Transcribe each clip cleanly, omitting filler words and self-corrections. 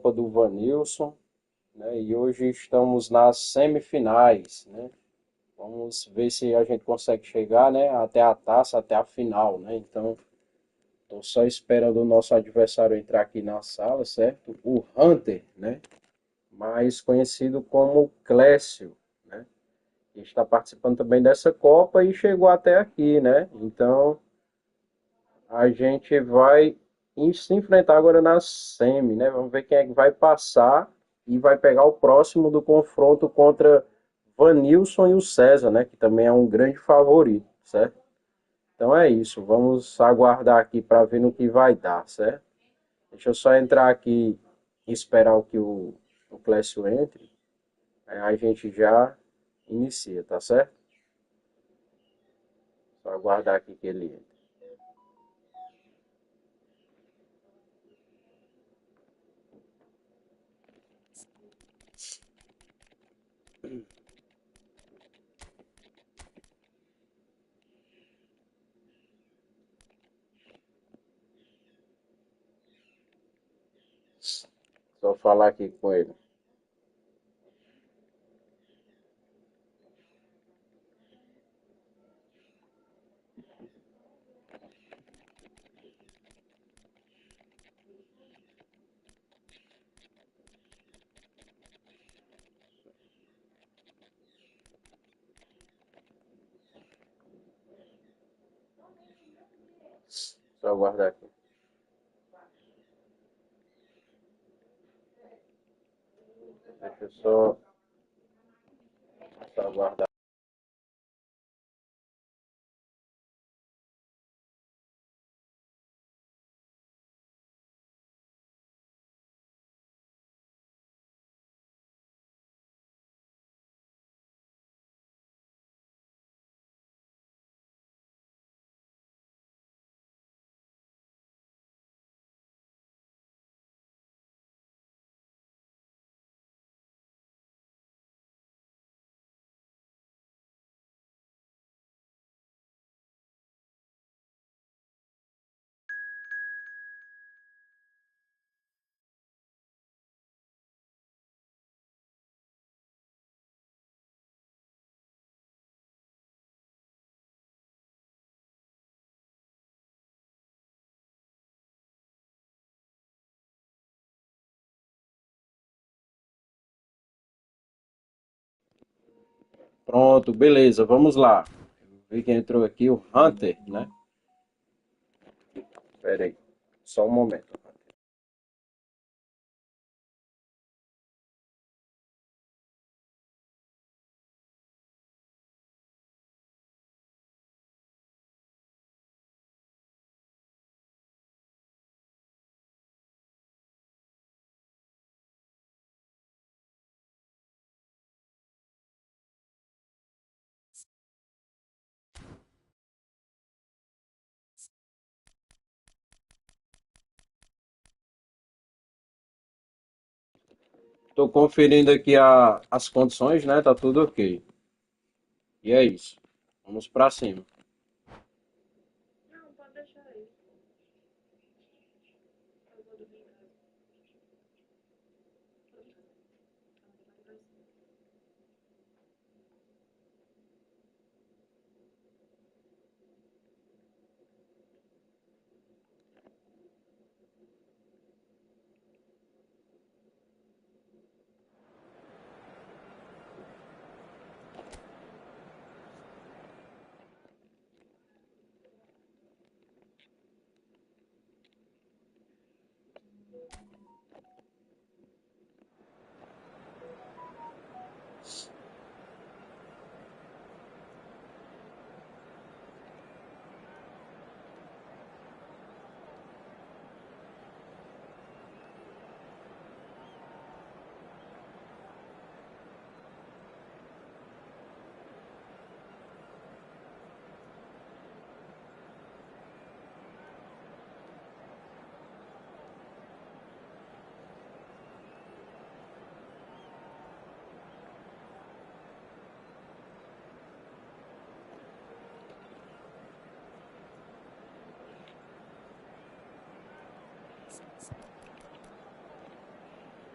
Copa do Vanilson, né? E hoje estamos nas semifinais, né? Vamos ver se a gente consegue chegar, né, até a taça, até a final, né? Então, estou só esperando o nosso adversário entrar aqui na sala, certo? O Hunter, né? Mais conhecido como Clécio, né? Que está participando também dessa Copa e chegou até aqui, né? Então, a gente vai se enfrentar agora na semi, né? Vamos ver quem é que vai passar e vai pegar o próximo do confronto contra Vanilson e o César, né? Que também é um grande favorito, certo? Então é isso. Vamos aguardar aqui para ver no que vai dar, certo? Deixa eu só entrar aqui e esperar o Clécio entre. Aí a gente já inicia, tá certo? Só aguardar aqui que ele entre. Só falar aqui com ele. Só aguardar aqui. Deixa eu só aguardar. Pronto, beleza, vamos lá. Vi que entrou aqui o Hunter, né? Espera aí, só um momento. Estou conferindo aqui as condições, né? Tá tudo ok. E é isso. Vamos pra cima.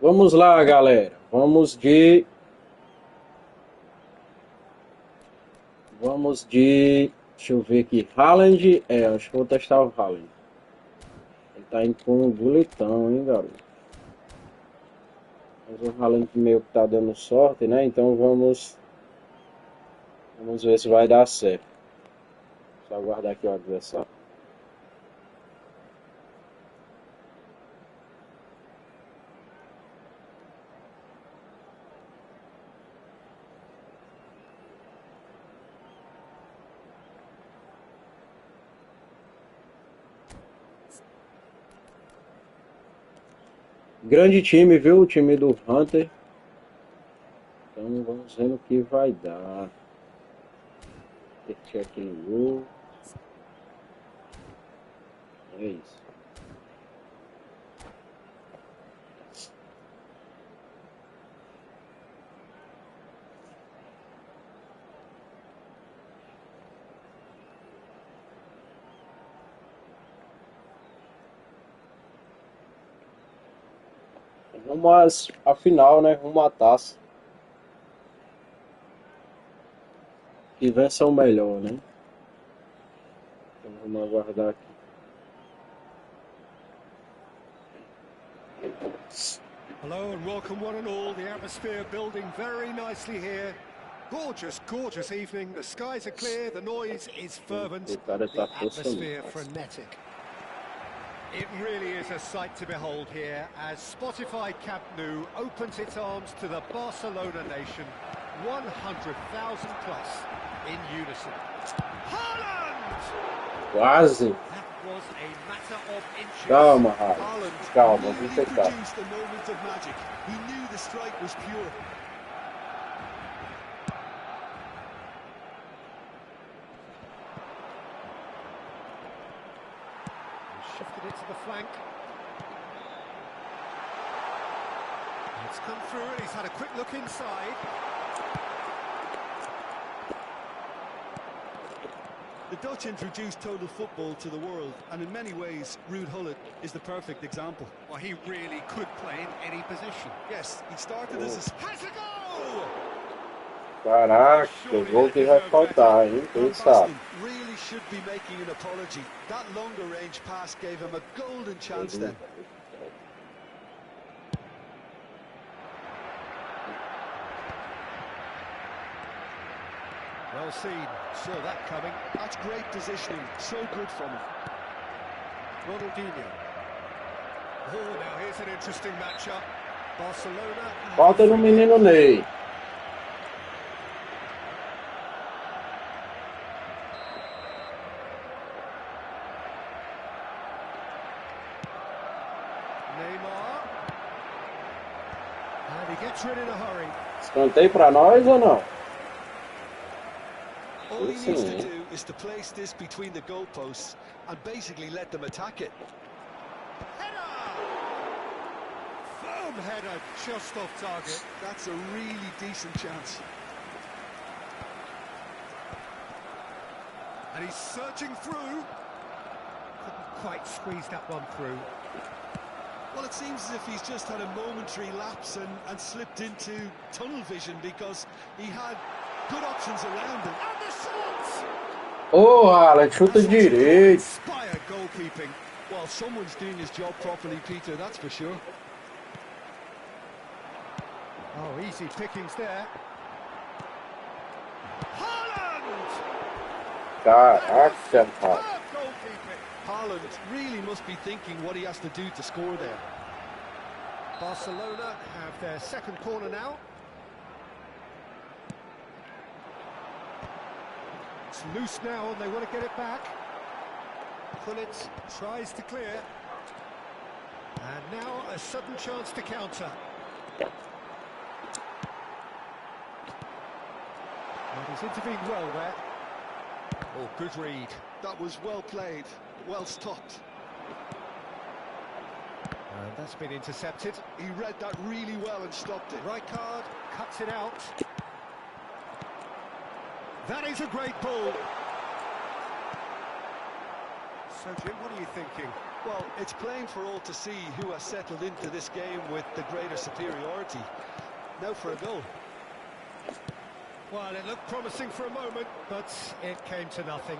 Vamos lá, galera. Deixa eu ver aqui. Haaland. Acho que vou testar o Haaland. Ele tá indo com um boletão, hein, garoto. Mas o Haaland meio que tá dando sorte, né? Então vamos ver se vai dar certo. Só aguardar aqui o adversário. Grande time, viu? O time do Hunter. Então vamos ver no que vai dar. Deixa aquele gol. É isso. Rumo à final, né? Rumo à taça. Que vença o melhor, né? Então vamos aguardar aqui. Hello and welcome one and all. The atmosphere building very nicely here. Gorgeous, gorgeous evening. The skies are clear, the noise is fervent, the atmosphere frenetic. It really is a sight to behold here as Spotify Camp Nou opens its arms to the Barcelona nation. 100,000 plus in unison. Haaland! Quase! That was a matter of inches. Calma, Haaland. Calma, vamos tentar. The moment of magic. He knew the strike was pure. Shifted it to the flank. It's come through and he's had a quick look inside. The Dutch introduced total football to the world, and in many ways, Ruud Gullit is the perfect example. Well, he really could play in any position. Yes, he started as a... Has a goal! Caraca, o gol que vai faltar, hein? Quem sabe? Really should be making an apology. That longer range pass gave him a golden chance then. Well seen, saw that coming. That's great positioning, so good from him. Ronaldinho. Oh, now here's an interesting matchup. Barcelona. Falta no menino Ney. Neymar. And he gets rid in a hurry. Escanteio pra nós ou não? All he needs to do is to place this between the goalposts and basically let them attack it. Header! Firm header, just off target. That's a really decent chance. And he's searching through. Couldn't quite squeeze that one through. Well, it seems as if he's just had a momentary lapse and slipped into tunnel vision because he had good options around him. And the shots! Oh, Haaland, chuta direito. Inspired goalkeeping. Well, someone's doing his job properly, Peter, that's for sure. Oh, easy pickings there. Haaland! Caraca, cara. Goalkeeping. Haaland really must be thinking what he has to do to score there. Barcelona have their second corner now. It's loose now and they want to get it back. Gullit tries to clear. And now a sudden chance to counter. And he's intervened well there. Oh, good read. That was well played, well stopped. And that's been intercepted. He read that really well and stopped it. Right card, cuts it out. That is a great ball. So, Jim, what are you thinking? Well, it's plain for all to see who has settled into this game with the greater superiority. Now for a goal. Well, it looked promising for a moment, but it came to nothing.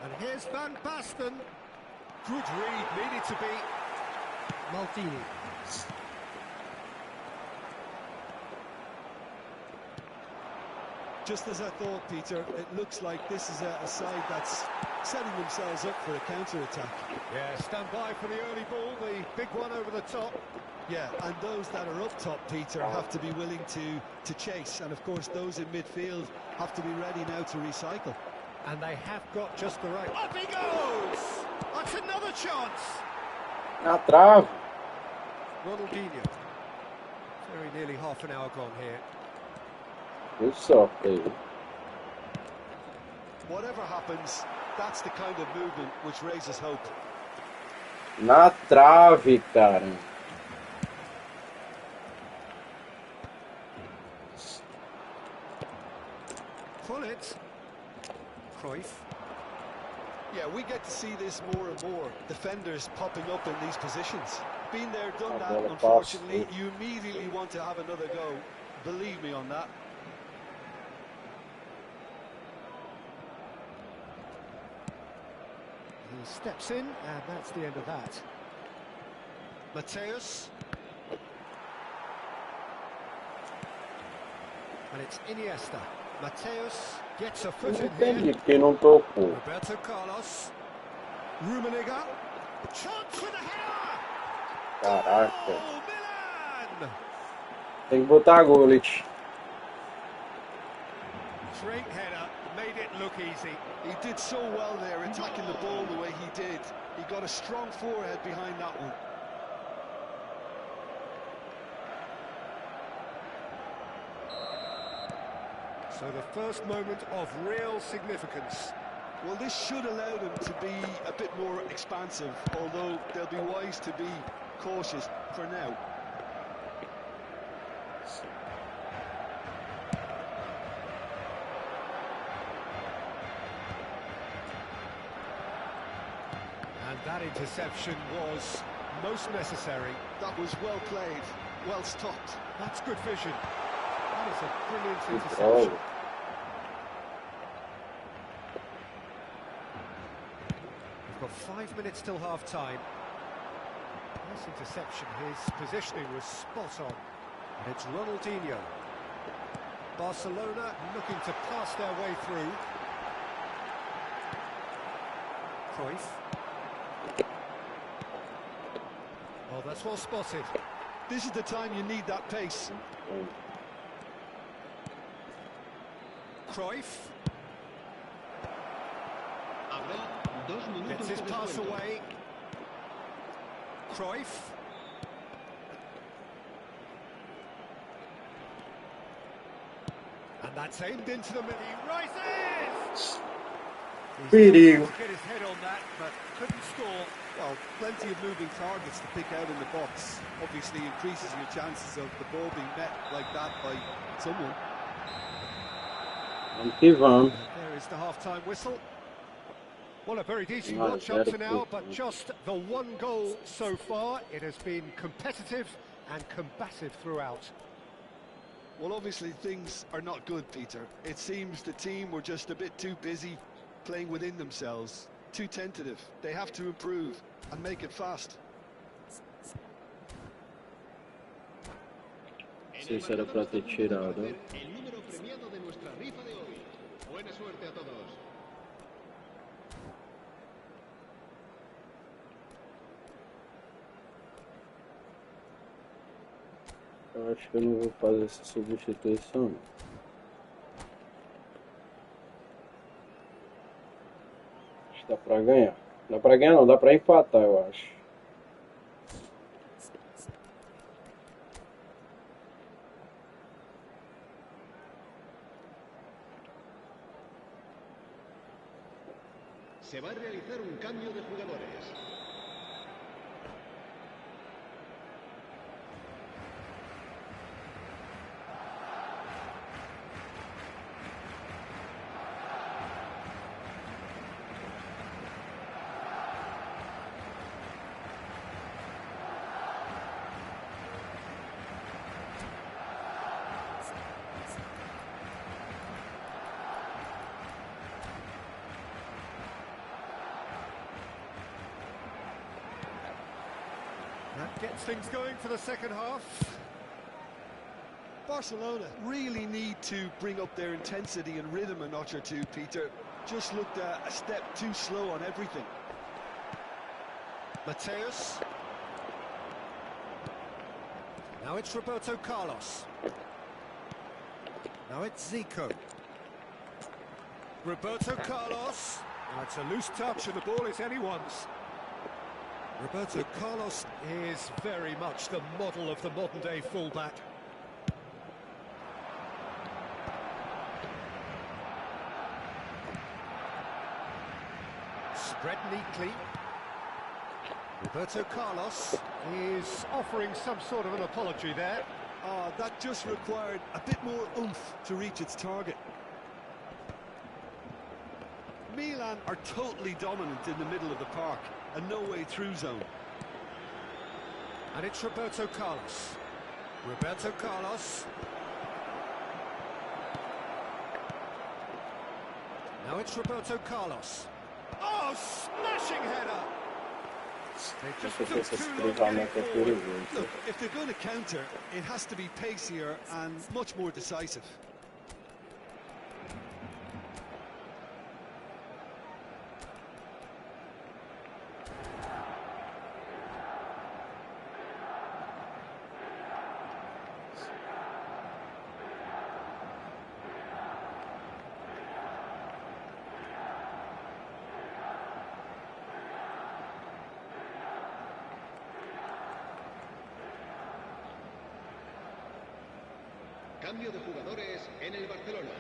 And here's Van Basten. Good read, needed to be. Maldini. Just as I thought, Peter, it looks like this is a side that's setting themselves up for a counter-attack. Yeah, stand by for the early ball, the big one over the top. Yeah, and those that are up top, Peter, have to be willing to chase. And, of course, those in midfield have to be ready now to recycle. And they have got just the right... Up he goes! That's another chance! Na trave. Ronaldinho. Very nearly half an hour gone here. Deu sorte aí. Whatever happens, that's the kind of movement which raises hope. Na trave, cara. Pull it. Cruyff. Yeah, we get to see this more and more. Defenders popping up in these positions. Been there, done that. Unfortunately, you immediately want to have another go. Believe me on that. He steps in, and that's the end of that. Mateus. And it's Iniesta. Mateus gets a foot in Entendi here. que não tocou. Roberto Carlos. Rummenigge. Chance with a header! Caraca. Oh, Milan! Tem que botar gol, Lich. Great header, made it look easy. He did so well there, attacking the ball the way he did. He got a strong forehead behind that one. So the first moment of real significance. Well, this should allow them to be a bit more expansive, although they'll be wise to be cautious for now. And that interception was most necessary. That was well played, well stopped. That's good vision. That is a brilliant Oh. interception. We've got 5 minutes till half-time. Nice interception. His positioning was spot on. And it's Ronaldinho. Barcelona looking to pass their way through. Cruyff. Oh, that's well spotted. This is the time you need that pace. Cruyff. Gets his pass away. Cruyff. And that's aimed into the middle. He rises! Perigo. Get his head on that, but couldn't score. Well, plenty of moving targets to pick out in the box. Obviously increases your chances of the ball being met like that by someone. Vamos que vamos. There is the half-time whistle. Well, a very decent watch up to now, but just the one goal so far. It has been competitive and combative throughout. Well, obviously things are not good, Peter. It seems the team were just a bit too busy playing within themselves. Too tentative. They have to improve and make it fast. Sei se era pra ter tirado. Eu acho que eu não vou fazer essa substituição, não. Acho que dá pra ganhar. Dá pra ganhar não, dá pra empatar, eu acho. Se va a realizar un cambio de jugadores. That gets things going for the second half. Barcelona really need to bring up their intensity and rhythm a notch or two, Peter. Just looked a step too slow on everything. Mateus. Now it's Roberto Carlos. Now it's Zico. Roberto Carlos. Now it's a loose touch and the ball is anyone's. Roberto Carlos is very much the model of the modern-day fullback. Spread neatly. Roberto Carlos is offering some sort of an apology there. That just required a bit more oomph to reach its target. Milan are totally dominant in the middle of the park, a no-way-through zone. And it's Roberto Carlos. Roberto Carlos. Now it's Roberto Carlos. Oh, smashing header! Esse cruzamento é perigoso. Look, if they're going to counter, it has to be pacier and much more decisive. Cambio de jugadores en el Barcelona.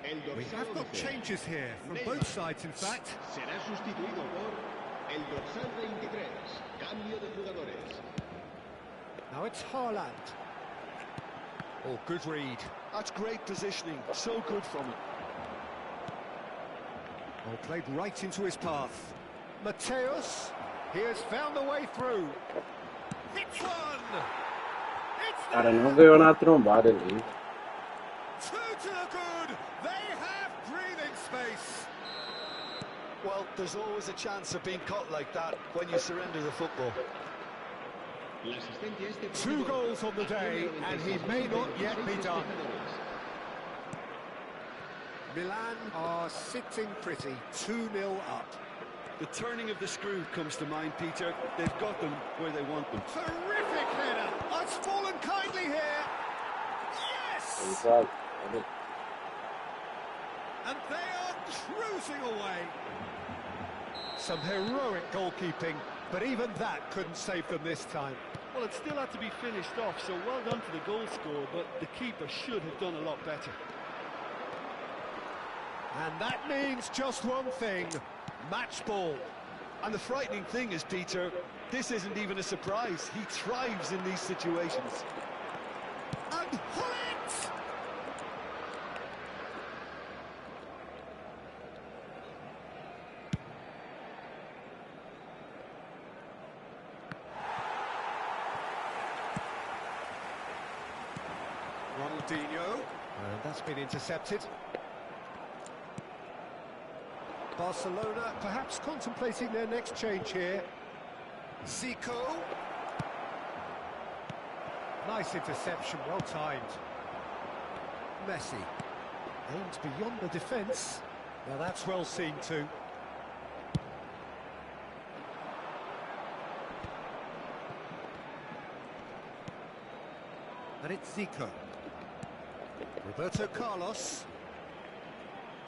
El We dorsal have got 11, changes here, from both sides in fact. será sustituido por el dorsal 23. Cambio de jugadores. Now it's Haaland. Oh, good read. That's great positioning, so good from him. Oh, played right into his path. Mateus, he has found the way through. Hits one! It's Cara, não ganhou na trombada ali. two to the good. They have breathing space. Well, there's always a chance of being caught like that when you surrender the football. La asistencia a este Two partido goals on the day, and he may not yet be done. Milan are sitting pretty, 2-0 up. The turning of the screw comes to mind, Peter. They've got them where they want them. Terrific header! It's fallen kindly here. Yes! Exato. And they are cruising away. Some heroic goalkeeping, but even that couldn't save them this time. Well, it still had to be finished off, so well done to the goal scorer, but the keeper should have done a lot better. And that means just one thing, match ball. And the frightening thing is, Peter, this isn't even a surprise. He thrives in these situations. And hit! Ronaldinho, and that's been intercepted. Barcelona perhaps contemplating their next change here. Zico. Nice interception, well timed. Messi. Aims beyond the defence. Now that's well seen too. And it's Zico. Roberto Carlos.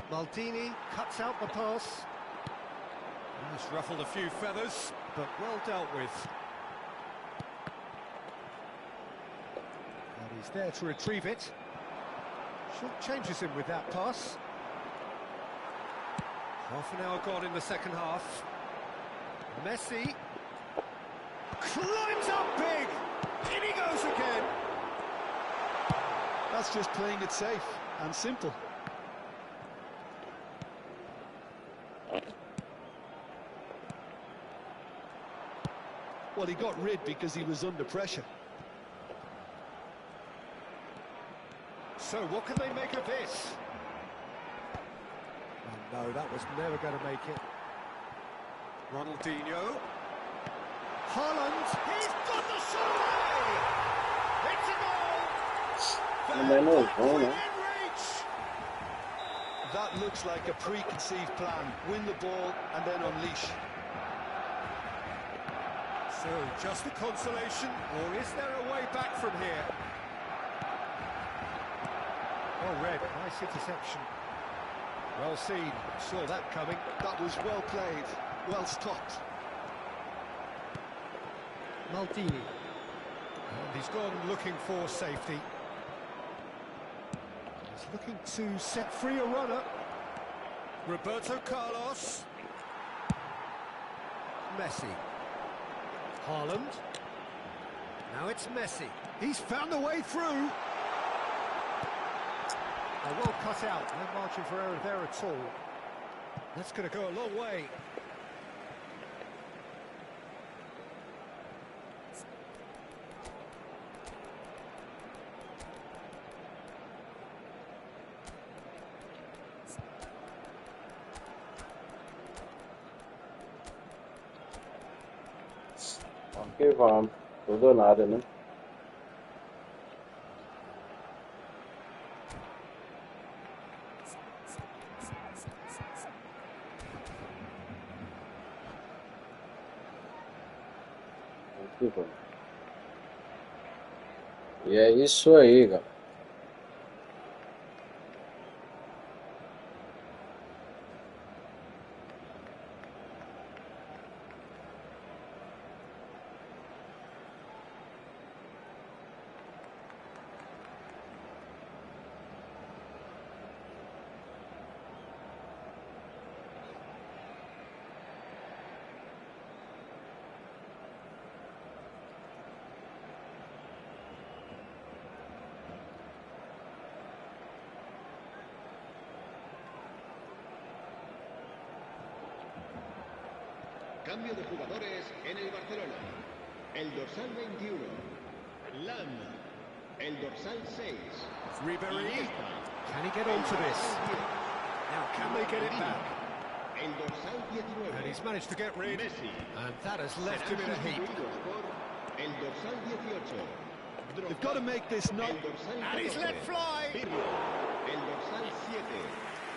Maldini cuts out the pass. He's ruffled a few feathers, but well dealt with. And he's there to retrieve it. Short changes him with that pass. Half an hour gone in the second half. Messi climbs up big. In he goes again. That's just playing it safe and simple. Well, he got rid because he was under pressure. So what can they make of this? Oh, no, that was never going to make it. Ronaldinho. Haaland, he's got the shot! It's a goal! Não é novão, né? That looks like a preconceived plan. Win the ball and then unleash. So, just a consolation, or is there a way back from here? Well read, nice interception. Well seen, saw that coming. That was well played, well stopped. Maldini. And he's gone looking for safety. He's looking to set free a runner. Roberto Carlos. Messi. Haaland. Now it's Messi. He's found the way through. Well cut out, no margin for error there at all. That's going to go a long way. Vamos que vamos. Tudo ou nada, né? Vamos que vamos. E é isso aí, galera. Cambio de jugadores en el Barcelona. El dorsal 21, Lam. El dorsal 6, Ribéry. Can he get onto this? Now, can they get it back? el dorsal 19, And he's managed to get rid. Messi. And that has left him in a heap. El dorsal 18, They've got to make this not... el dorsal And he's 14, let fly. Pirlo. El dorsal 7,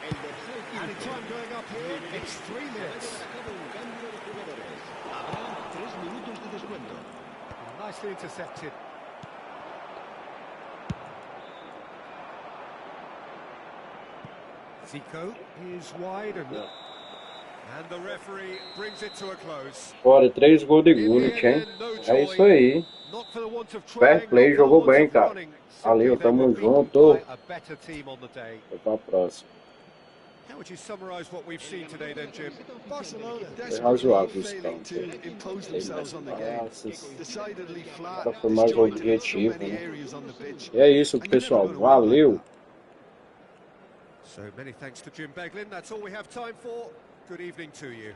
el dorsal 15. And in time going up here, it's 3 Se va a minutes. llevar a cabo un cambio de jugadores. Habrá 3 minutos de descuento. Nicely intercepted. Zico is wide and the referee brings it to a close. Fora 3 gols de Gullit, hein? É isso aí. Not for the want of Fair trying, play, not for the jogou want bem, of cara. running. Valeu, Simply they tamo were beaten junto. by a better team on the day. Foi pra próxima. How would you summarise what we've seen today then, Jim? Barcelona Foi desperately razoável esse failing campo. to impose Tem mais themselves on the game. passes. Decidedly flat, Agora foi mais disjointed in so objetivo, many né? areas on the pitch. E é isso, And you're never pessoal. gonna win like Valeu. that. So many thanks to Jim Beglin. That's all we have time for. Good evening to you.